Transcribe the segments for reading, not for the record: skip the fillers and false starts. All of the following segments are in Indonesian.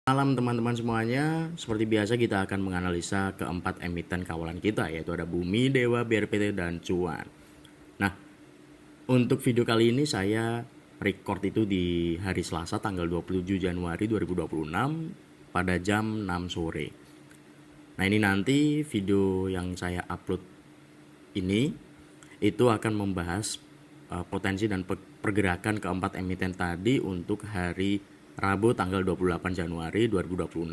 Malam teman-teman semuanya, seperti biasa kita akan menganalisa keempat emiten kawalan kita, yaitu ada Bumi, Dewa, BRPT, dan Cuan. Nah, untuk video kali ini saya record itu di hari Selasa tanggal 27 Januari 2026 pada jam 6 sore. Nah, ini nanti video yang saya upload ini itu akan membahas potensi dan pergerakan keempat emiten tadi untuk hari Rabu tanggal 28 Januari 2026.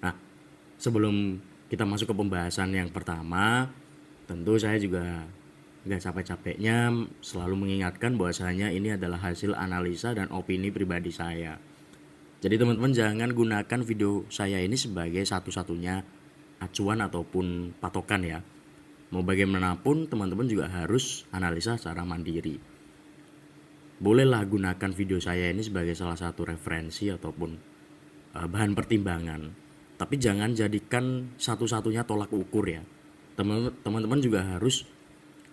Nah, sebelum kita masuk ke pembahasan yang pertama, tentu saya juga nggak capek-capeknya selalu mengingatkan bahwasanya ini adalah hasil analisa dan opini pribadi saya. Jadi teman-teman jangan gunakan video saya ini sebagai satu-satunya acuan ataupun patokan ya. Mau bagaimanapun teman-teman juga harus analisa secara mandiri. Bolehlah gunakan video saya ini sebagai salah satu referensi ataupun bahan pertimbangan. Tapi jangan jadikan satu-satunya tolak ukur ya. Teman-teman juga harus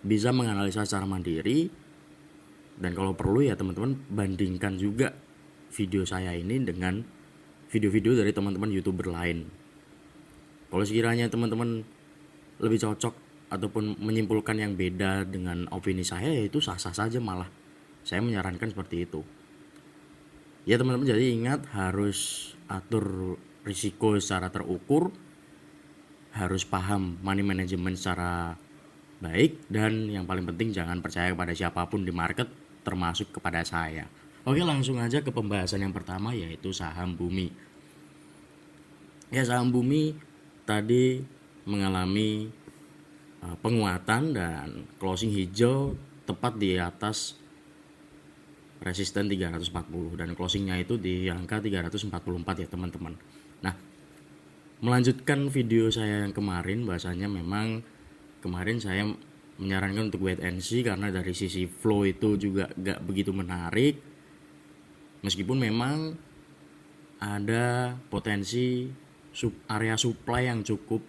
bisa menganalisa secara mandiri. Dan kalau perlu ya teman-teman bandingkan juga video saya ini dengan video-video dari teman-teman YouTuber lain. Kalau sekiranya teman-teman lebih cocok ataupun menyimpulkan yang beda dengan opini saya, ya itu sah-sah saja, malah saya menyarankan seperti itu. Ya teman-teman, jadi ingat harus atur risiko secara terukur, harus paham money management secara baik, dan yang paling penting jangan percaya kepada siapapun di market termasuk kepada saya. Oke, langsung aja ke pembahasan yang pertama, yaitu saham Bumi. Ya, saham Bumi tadi mengalami penguatan dan closing hijau tepat di atas resisten 340 dan closingnya itu di angka 344 ya teman-teman. Nah, melanjutkan video saya yang kemarin, bahasanya memang kemarin saya menyarankan untuk wait and see karena dari sisi flow itu juga gak begitu menarik, meskipun memang ada potensi area supply yang cukup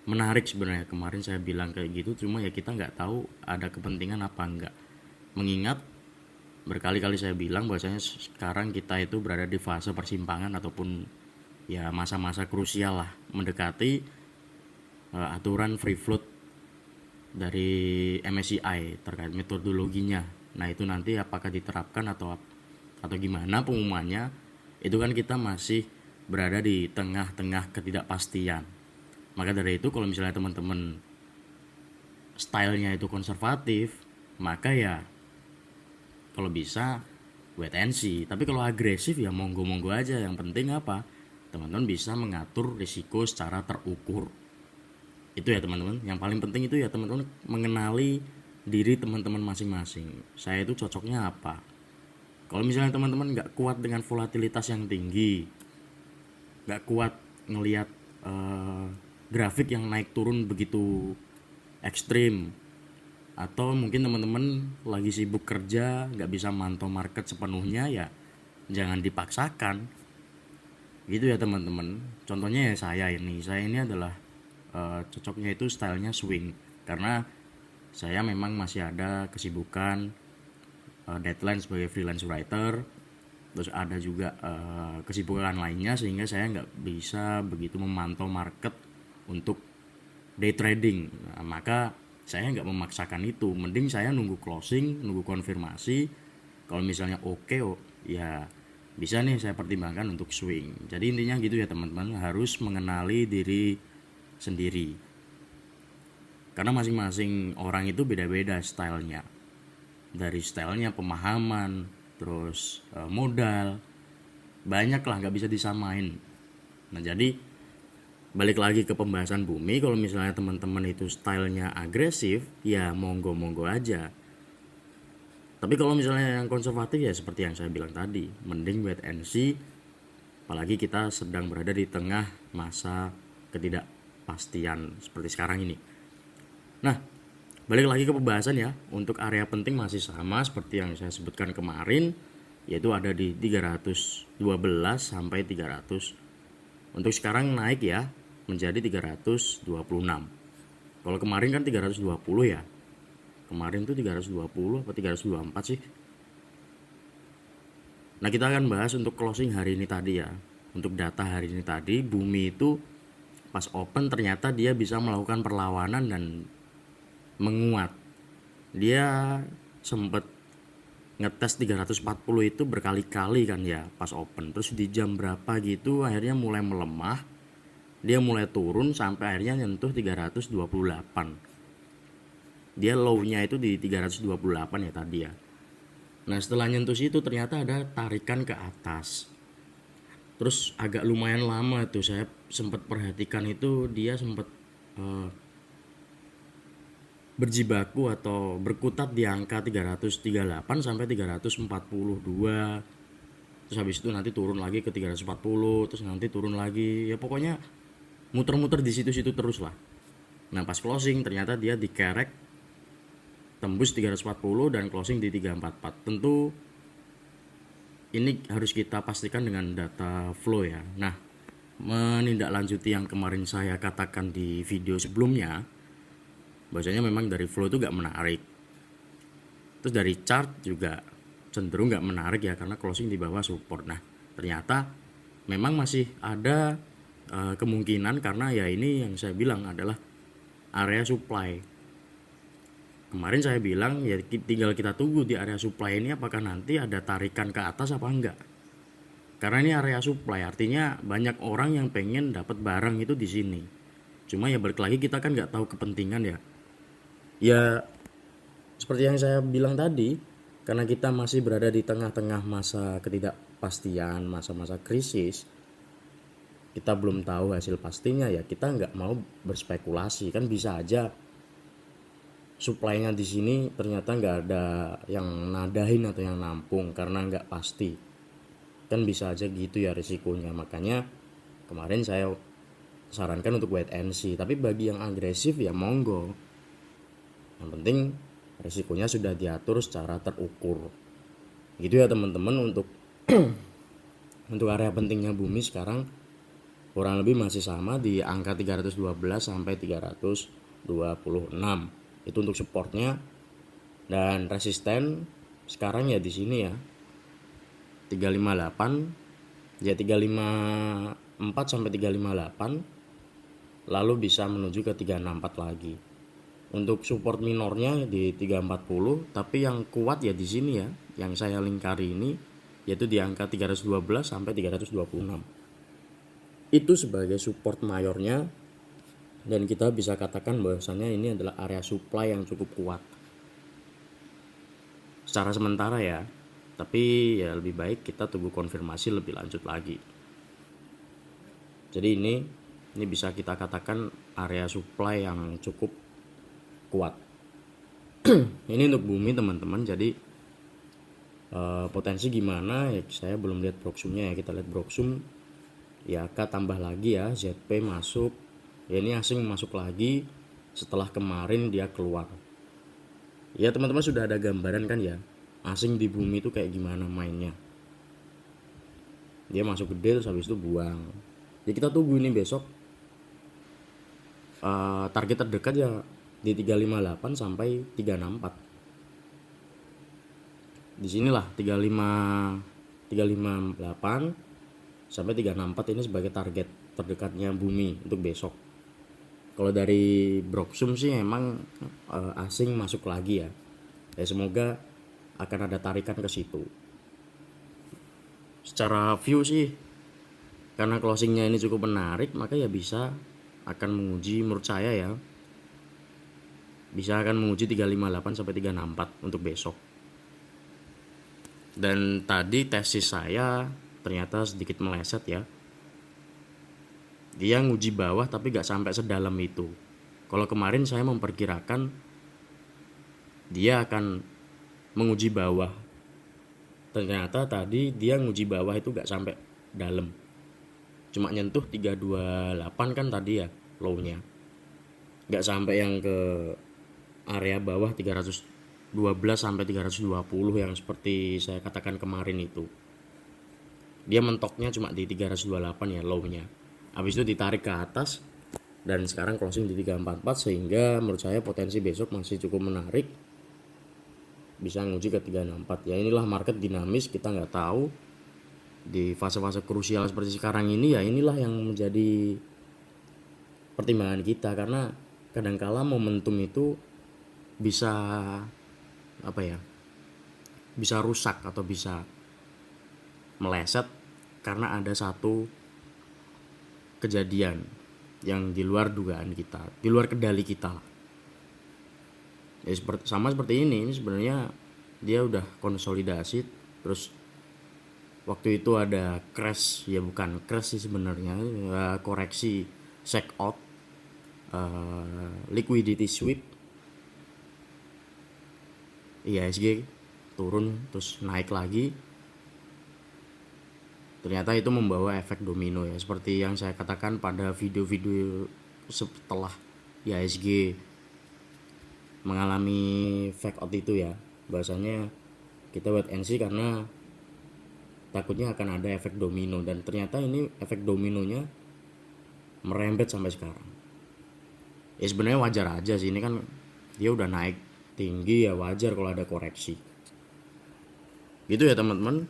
menarik sebenarnya. Kemarin saya bilang kayak gitu, cuma ya kita nggak tahu ada kepentingan apa enggak, mengingat berkali-kali saya bilang bahwasanya sekarang kita itu berada di fase persimpangan ataupun ya masa-masa krusial lah, mendekati aturan free float dari MSCI terkait metodologinya. Nah, itu nanti apakah diterapkan atau gimana pengumumannya, itu kan kita masih berada di tengah-tengah ketidakpastian. Maka dari itu kalau misalnya teman-teman stylenya itu konservatif, maka ya kalau bisa wait and see. Tapi kalau agresif ya monggo-monggo aja. Yang penting apa? Teman-teman bisa mengatur risiko secara terukur. Itu ya teman-teman. Yang paling penting itu ya teman-teman mengenali diri teman-teman masing-masing. Saya itu cocoknya apa? Kalau misalnya teman-teman nggak kuat dengan volatilitas yang tinggi, nggak kuat ngelihat grafik yang naik turun begitu ekstrim, atau mungkin teman-teman lagi sibuk kerja nggak bisa mantau market sepenuhnya, ya jangan dipaksakan gitu ya teman-teman. Contohnya ya saya ini adalah cocoknya itu stylenya swing karena saya memang masih ada kesibukan deadline sebagai freelance writer, terus ada juga kesibukan lainnya sehingga saya nggak bisa begitu memantau market untuk day trading. Nah, maka saya nggak memaksakan itu, mending saya nunggu closing, nunggu konfirmasi. Kalau misalnya oke, ya bisa nih saya pertimbangkan untuk swing. Jadi intinya gitu ya teman-teman, harus mengenali diri sendiri karena masing-masing orang itu beda-beda stylenya, dari stylenya, pemahaman, terus modal, banyak lah, nggak bisa disamain. Nah, jadi balik lagi ke pembahasan Bumi, kalau misalnya teman-teman itu stylenya agresif, ya monggo-monggo aja. Tapi kalau misalnya yang konservatif ya seperti yang saya bilang tadi, mending wait and see. Apalagi kita sedang berada di tengah masa ketidakpastian seperti sekarang ini. Nah, balik lagi ke pembahasan ya. Untuk area penting masih sama seperti yang saya sebutkan kemarin, yaitu ada di 312 sampai 300. Untuk sekarang naik ya menjadi 326. Kalau kemarin kan 320 ya. Kemarin tuh 320 apa 324 sih. Nah, kita akan bahas untuk closing hari ini tadi ya. untuk data hari ini tadi, bumi itu pas open ternyata dia bisa melakukan perlawanan dan menguat. Dia sempat ngetes 340 itu berkali-kali kan ya pas open. Terus di jam berapa gitu akhirnya mulai melemah. Dia mulai turun sampai akhirnya nyentuh 328. Dia low-nya itu di 328 ya tadi ya. Nah setelah nyentuh situ ternyata ada tarikan ke atas. Terus agak lumayan lama tuh saya sempat perhatikan itu dia sempat berjibaku atau berkutat di angka 338 sampai 342. Terus habis itu nanti turun lagi ke 340, terus nanti turun lagi. Ya pokoknya muter-muter di situ-situ terus lah. Nah, pas closing ternyata dia dikerek tembus 340 dan closing di 344. Tentu ini harus kita pastikan dengan data flow ya. Nah, menindaklanjuti yang kemarin saya katakan di video sebelumnya, bahwasanya memang dari flow itu gak menarik. Terus dari chart juga cenderung gak menarik ya karena closing di bawah support. Nah ternyata memang masih ada kemungkinan karena ya ini yang saya bilang adalah area supply. Kemarin saya bilang ya tinggal kita tunggu di area supply ini apakah nanti ada tarikan ke atas apa enggak. Karena ini area supply artinya banyak orang yang pengen dapat barang itu di sini. Cuma ya balik lagi kita kan nggak tahu kepentingan ya. Ya seperti yang saya bilang tadi, karena kita masih berada di tengah-tengah masa ketidakpastian, masa-masa krisis, kita belum tahu hasil pastinya ya kita nggak mau berspekulasi. Kan bisa aja supply-nya di sini ternyata nggak ada yang nadahin atau yang nampung karena nggak pasti. Kan bisa aja gitu ya risikonya. Makanya kemarin saya sarankan untuk wait and see. Tapi bagi yang agresif ya monggo. Yang penting risikonya sudah diatur secara terukur. Gitu ya teman-teman untuk untuk area pentingnya bumi sekarang kurang lebih masih sama di angka 312 sampai 326. Itu untuk supportnya. Dan resisten sekarang ya di sini ya 358 ya 354 sampai 358, lalu bisa menuju ke 364 lagi. Untuk support minornya di 340, tapi yang kuat ya di sini ya, yang saya lingkari ini yaitu di angka 312 sampai 326. Itu sebagai support mayornya dan kita bisa katakan bahwasanya ini adalah area supply yang cukup kuat. Secara sementara ya, tapi ya lebih baik kita tunggu konfirmasi lebih lanjut lagi. Jadi ini bisa kita katakan area supply yang cukup kuat. Ini untuk bumi teman-teman. Jadi potensi gimana ya saya belum lihat proxumnya ya, kita lihat proxum ya tambah lagi ya, ZP masuk ya, ini asing masuk lagi setelah kemarin dia keluar ya. Teman-teman sudah ada gambaran kan ya asing di bumi itu kayak gimana mainnya. Dia masuk gede terus habis itu buang ya. Kita tunggu ini besok target terdekat ya di 358 sampai 364. Di sinilah 358 sampai 364 ini sebagai target terdekatnya bumi untuk besok. Kalau dari Broksum sih emang asing masuk lagi ya. Ya semoga akan ada tarikan ke situ. Secara view sih karena closingnya ini cukup menarik, maka ya bisa akan menguji, menurut saya ya bisa akan menguji 358 sampai 364 untuk besok. Dan tadi tesis saya ternyata sedikit meleset ya. Dia nguji bawah tapi gak sampai sedalam itu. Kalau kemarin saya memperkirakan dia akan menguji bawah. Ternyata tadi dia nguji bawah itu gak sampai dalam. Cuma nyentuh 328 kan tadi ya low-nya. Gak sampai yang ke area bawah 312 sampai 320 yang seperti saya katakan kemarin itu. Dia mentoknya cuma di 328 ya low-nya. Habis itu ditarik ke atas dan sekarang closing di 344 sehingga menurut saya potensi besok masih cukup menarik. Bisa nguji ke 364. Ya inilah market dinamis, kita nggak tahu di fase-fase krusial seperti sekarang ini, ya inilah yang menjadi pertimbangan kita, karena kadangkala momentum itu bisa apa ya, bisa rusak atau bisa meleset karena ada satu kejadian yang di luar dugaan kita, di luar kendali kita. Ya sama seperti ini sebenarnya dia udah konsolidasi, terus waktu itu ada crash, ya bukan crash sih sebenarnya, koreksi shake out, liquidity sweep, IHSG turun terus naik lagi. Ternyata itu membawa efek domino ya, seperti yang saya katakan pada video-video setelah IHSG mengalami fake out itu ya, bahasanya kita wait and see karena takutnya akan ada efek domino, dan ternyata ini efek dominonya merembet sampai sekarang. Ya sebenarnya wajar aja sih, ini kan dia udah naik tinggi, ya wajar kalau ada koreksi gitu ya teman-teman.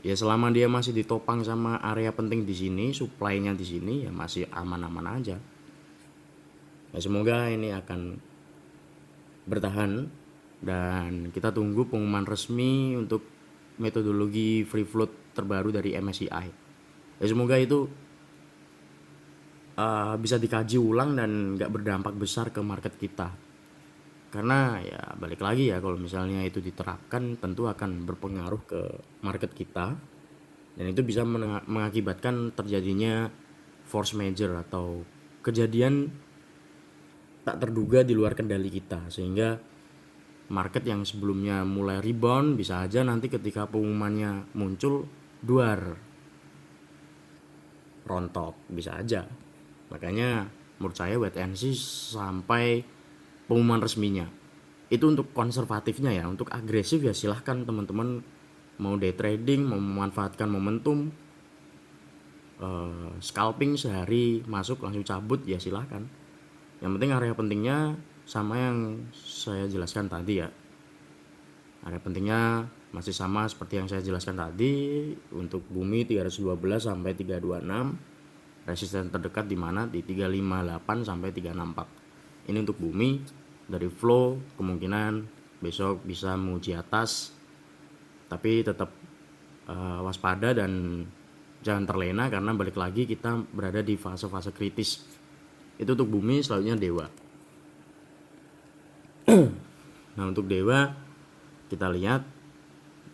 Ya selama dia masih ditopang sama area penting di sini, supply-nya di sini, ya masih aman-aman aja. Ya semoga ini akan bertahan, dan kita tunggu pengumuman resmi untuk metodologi free float terbaru dari MSCI. Ya semoga itu bisa dikaji ulang dan nggak berdampak besar ke market kita, karena ya balik lagi ya, kalau misalnya itu diterapkan tentu akan berpengaruh ke market kita, dan itu bisa mengakibatkan terjadinya force major atau kejadian tak terduga di luar kendali kita, sehingga market yang sebelumnya mulai rebound bisa aja nanti ketika pengumumannya muncul duar, rontok, bisa aja. Makanya menurut saya wait and see sampai pengumuman resminya. Itu untuk konservatifnya ya. Untuk agresif ya silahkan teman-teman, mau day trading, mau memanfaatkan momentum, scalping sehari masuk langsung cabut, ya silahkan. Yang penting area pentingnya sama yang saya jelaskan tadi ya. Area pentingnya masih sama seperti yang saya jelaskan tadi. Untuk bumi 312 sampai 326, resisten terdekat di mana di 358 sampai 364. Ini untuk bumi. Dari flow kemungkinan besok bisa menguji atas, tapi tetap waspada dan jangan terlena, karena balik lagi kita berada di fase-fase kritis. Itu untuk bumi. Selanjutnya dewa. Nah untuk dewa kita lihat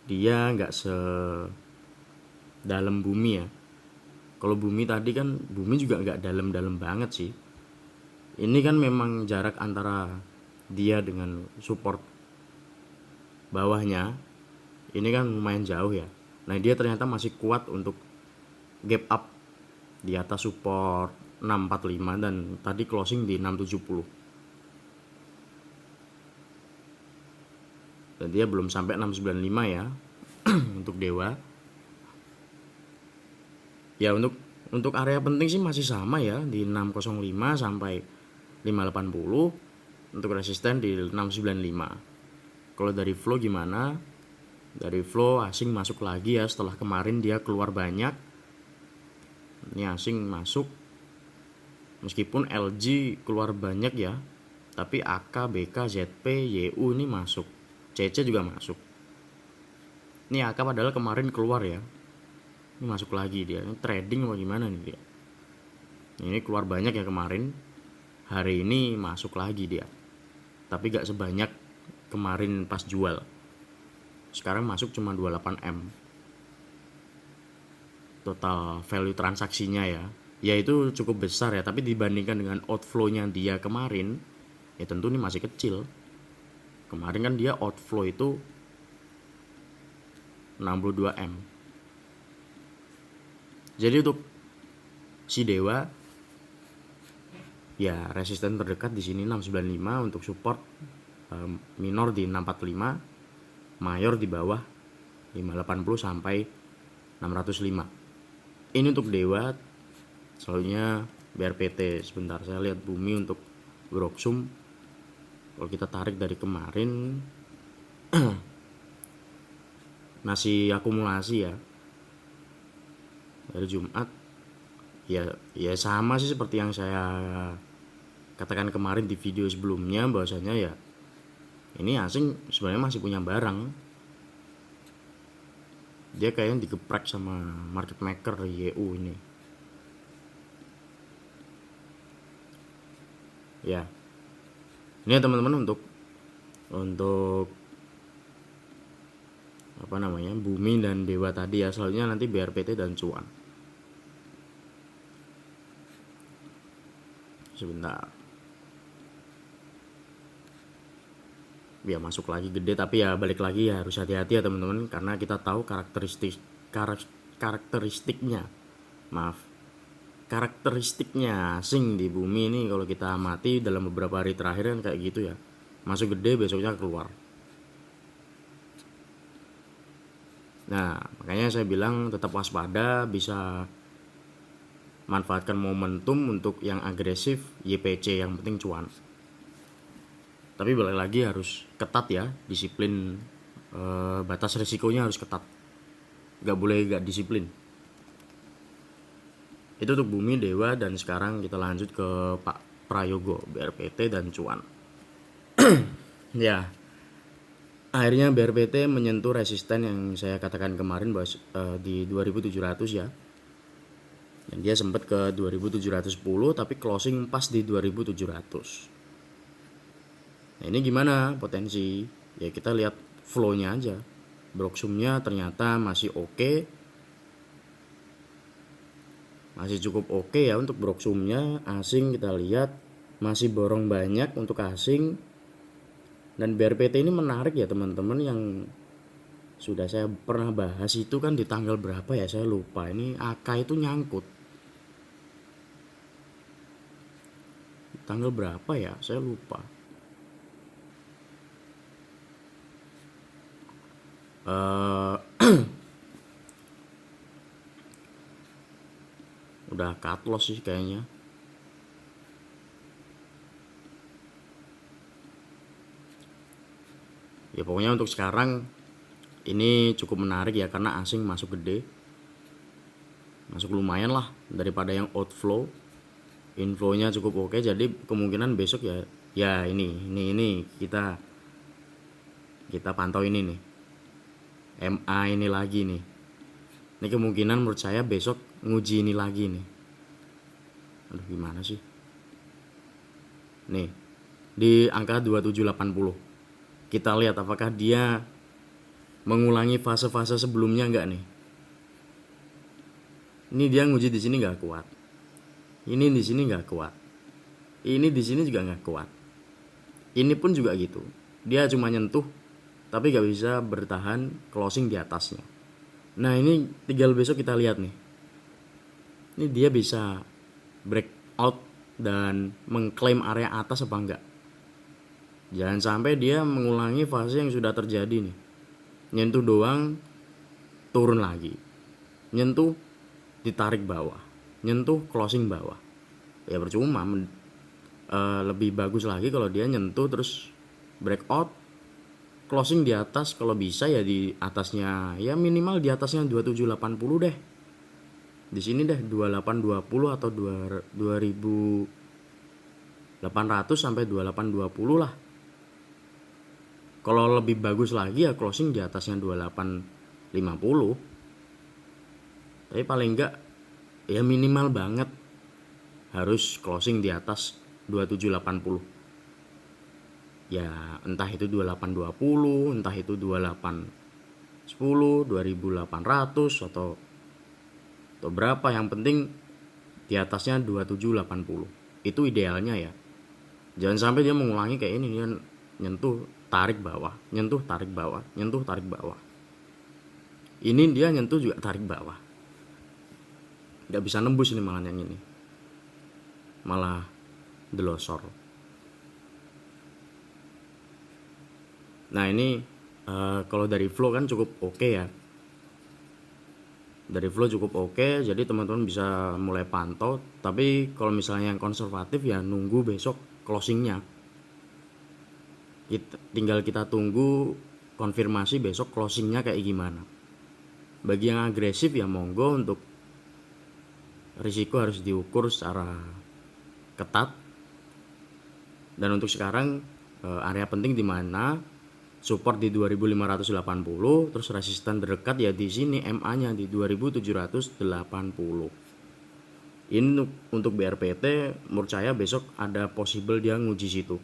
dia nggak sedalam bumi ya. Kalau bumi tadi kan, bumi juga nggak dalam-dalam banget sih. Ini kan memang jarak antara dia dengan support bawahnya ini kan lumayan jauh ya. Nah dia ternyata masih kuat untuk gap up di atas support 645 dan tadi closing di 670, dan dia belum sampai 695 ya. Untuk dewa ya, untuk area penting sih masih sama ya, di 605 sampai 580. Untuk resisten di 695. Kalau dari flow gimana? Dari flow asing masuk lagi ya, setelah kemarin dia keluar banyak. Ini asing masuk, meskipun LG keluar banyak ya, tapi AK, BK, ZP, YU ini masuk, CC juga masuk. Ini AK padahal kemarin keluar ya, ini masuk lagi dia. Ini trading apa gimana nih dia? Ini keluar banyak ya kemarin, hari ini masuk lagi dia, tapi gak sebanyak kemarin pas jual. Sekarang masuk cuma 28M total value transaksinya ya. Ya itu cukup besar ya, tapi dibandingkan dengan outflow-nya dia kemarin, ya tentu ini masih kecil. Kemarin kan dia outflow itu 62M. Jadi untuk si dewa ya, resisten terdekat di sini 695, untuk support minor di 645, mayor di bawah 580 sampai 605. Ini untuk dewa. Selanjutnya BRPT. Sebentar saya lihat bumi untuk Groksum. Kalau kita tarik dari kemarin masih akumulasi ya. hari Jumat ya sama sih seperti yang saya katakan kemarin di video sebelumnya, bahwasanya ya ini asing sebenarnya masih punya barang. Dia kayaknya digeprek sama market maker YU ini. Ya, ini ya teman-teman, untuk apa namanya, Bumi dan Dewa tadi ya. Selanjutnya nanti BRPT dan Cuan. Sebentar. Ya masuk lagi gede, tapi ya balik lagi ya harus hati-hati ya teman-teman, karena kita tahu karakteristiknya. Karakteristiknya asing di Bumi ini kalau kita amati dalam beberapa hari terakhir kan kayak gitu ya. Masuk gede, besoknya keluar. Nah, makanya saya bilang tetap waspada, bisa manfaatkan momentum untuk yang agresif, YPC, yang penting cuan. Tapi balik lagi harus ketat ya, disiplin, batas risikonya harus ketat, gak boleh gak disiplin. Itu untuk Bumi, Dewa, dan sekarang kita lanjut ke Pak Prayogo, BRPT dan Cuan. Ya, akhirnya BRPT menyentuh resisten yang saya katakan kemarin bahwa di 2700 ya. Dan dia sempat ke 2710 tapi closing pas di 2700. Nah, ini gimana potensi? Ya kita lihat flow-nya aja. Broksumnya ternyata masih oke. Masih cukup oke ya untuk broksumnya. Asing kita lihat masih borong banyak untuk asing. Dan BRPT ini menarik ya teman-teman, yang sudah saya pernah bahas itu kan di tanggal berapa ya, saya lupa. Ini AK itu nyangkut. Tanggal berapa ya, saya lupa. Udah cut loss sih kayaknya. Ya pokoknya untuk sekarang ini cukup menarik ya, karena asing masuk gede, masuk lumayan lah daripada yang outflow. Inflow-nya cukup oke, jadi kemungkinan besok ya ini kita pantau ini nih, MA ini lagi nih. Ini kemungkinan menurut saya besok nguji ini lagi nih. Aduh gimana sih, nih di angka 2780 kita lihat apakah dia mengulangi fase-fase sebelumnya enggak nih. Ini dia nguji di sini nggak kuat, ini di sini nggak kuat, ini di sini juga nggak kuat, ini pun juga gitu. Dia cuma nyentuh tapi nggak bisa bertahan closing di atasnya. Nah ini tinggal besok kita lihat nih, ini dia bisa breakout dan mengklaim area atas apa enggak. Jangan sampai dia mengulangi fase yang sudah terjadi nih, nyentuh doang turun lagi, nyentuh ditarik bawah, nyentuh closing bawah. Ya percuma. Lebih bagus lagi kalau dia nyentuh terus breakout, closing di atas, kalau bisa ya di atasnya, ya minimal di atasnya 2780 deh. Di sini deh 2820 atau 2800 sampai 2820 lah. Kalau lebih bagus lagi ya closing di atasnya 2850. Tapi paling enggak ya minimal banget harus closing di atas 2780. Ya entah itu 2820, entah itu 2810, 2800 atau berapa, yang penting di atasnya 2780. Itu idealnya ya. Jangan sampai dia mengulangi kayak ini, dia nyentuh tarik bawah, nyentuh tarik bawah, nyentuh tarik bawah. Ini dia nyentuh juga tarik bawah. Nggak bisa nembus ini, malah yang ini malah delosor. Nah ini kalau dari flow kan cukup oke ya. Dari flow cukup oke, jadi teman-teman bisa mulai pantau. Tapi kalau misalnya yang konservatif ya nunggu besok closingnya. Tinggal kita tunggu konfirmasi besok closingnya kayak gimana. Bagi yang agresif ya monggo untuk risiko harus diukur secara ketat. Dan untuk sekarang area penting di mana support di 2580, terus resisten terdekat ya di sini MA-nya di 2780. Ini untuk BRPT menurut saya besok ada possible dia nguji situ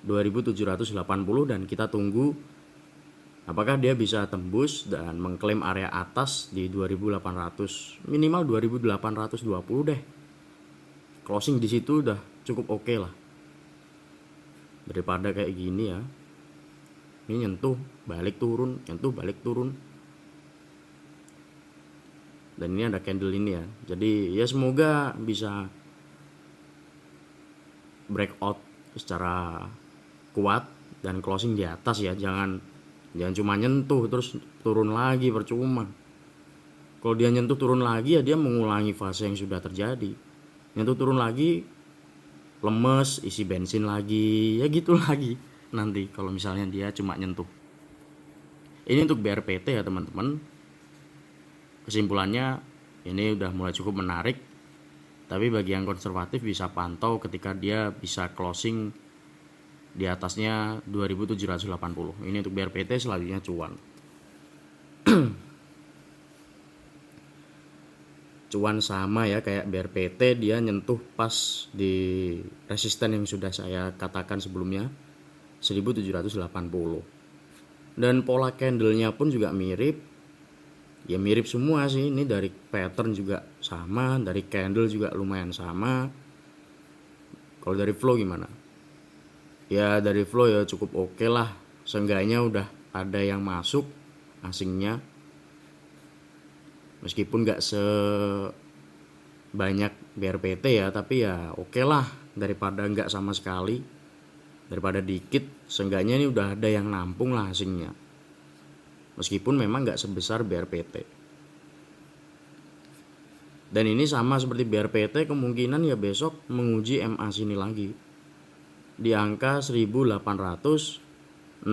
2780, dan kita tunggu apakah dia bisa tembus dan mengklaim area atas di 2800, minimal 2820 deh. Closing di situ udah cukup oke lah. Daripada kayak gini ya. Ini nyentuh, balik turun, nyentuh, balik turun. Dan ini ada candle ini ya. Jadi ya semoga bisa breakout secara kuat dan closing di atas ya. Jangan cuma nyentuh terus turun lagi, percuma. Kalau dia nyentuh turun lagi ya dia mengulangi fase yang sudah terjadi. Nyentuh turun lagi, lemes, isi bensin lagi, ya gitu lagi nanti kalau misalnya dia cuma nyentuh. Ini untuk BRPT ya teman-teman. Kesimpulannya ini udah mulai cukup menarik, tapi bagi yang konservatif bisa pantau ketika dia bisa closing di atasnya 2780. Ini untuk BRPT, selanjutnya cuan. Cuan sama ya kayak BRPT, dia nyentuh pas di resisten yang sudah saya katakan sebelumnya 1780. Dan pola candlenya pun juga mirip. Ya mirip semua sih, ini dari pattern juga sama, dari candle juga lumayan sama. Kalau dari flow gimana? Ya dari flow ya cukup oke lah. Seenggaknya udah ada yang masuk asingnya. Meskipun gak sebanyak BRPT ya, tapi ya oke lah, daripada gak sama sekali. Daripada dikit, seenggaknya ini udah ada yang nampung lah asingnya. Meskipun memang gak sebesar BRPT. Dan ini sama seperti BRPT, kemungkinan ya besok menguji MA sini lagi di angka 1860.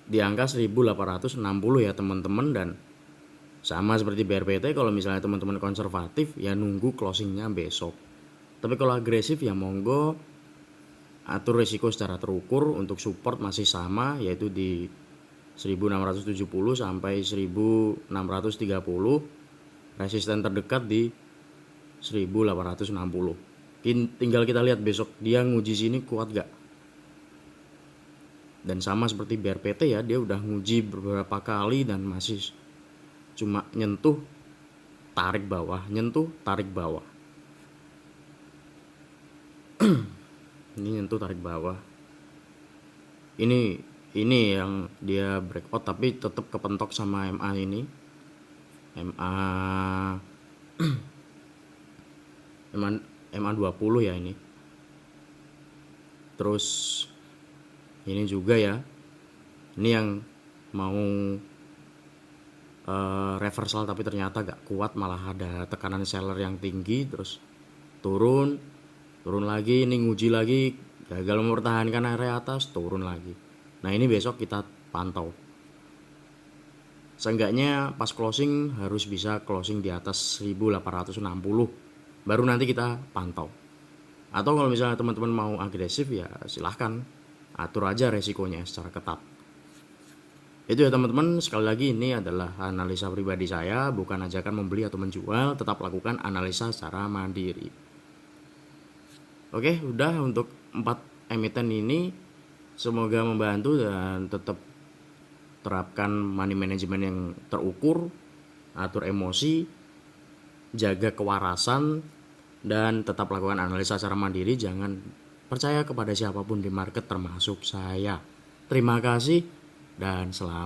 Di angka 1860 ya teman-teman. Dan sama seperti BRPT, kalau misalnya teman-teman konservatif ya nunggu closingnya besok. Tapi kalau agresif ya monggo, atur risiko secara terukur. Untuk support masih sama, yaitu di 1670 sampai 1630. Resisten terdekat di 1860. Tinggal kita lihat besok dia nguji sini kuat gak. Dan sama seperti BRPT ya, dia udah nguji beberapa kali dan masih cuma nyentuh tarik bawah, nyentuh tarik bawah. Ini nyentuh tarik bawah. Ini yang dia breakout tapi tetap kepentok sama MA ini. MA 20 ya ini. Terus ini juga ya. Ini yang mau reversal tapi ternyata gak kuat, malah ada tekanan seller yang tinggi, terus turun lagi, ini nguji lagi, gagal mempertahankan area atas, turun lagi. Nah ini besok kita pantau. Seenggaknya pas closing harus bisa closing di atas 1860, baru nanti kita pantau. Atau kalau misalnya teman-teman mau agresif ya silahkan, atur aja resikonya secara ketat. Itu ya teman-teman, sekali lagi ini adalah analisa pribadi saya, bukan ajakan membeli atau menjual, tetap lakukan analisa secara mandiri. Oke, udah untuk 4 emiten ini, semoga membantu dan tetap terapkan money management yang terukur, atur emosi, jaga kewarasan, dan tetap lakukan analisa secara mandiri. Jangan percaya kepada siapapun di market termasuk saya. Terima kasih dan selamat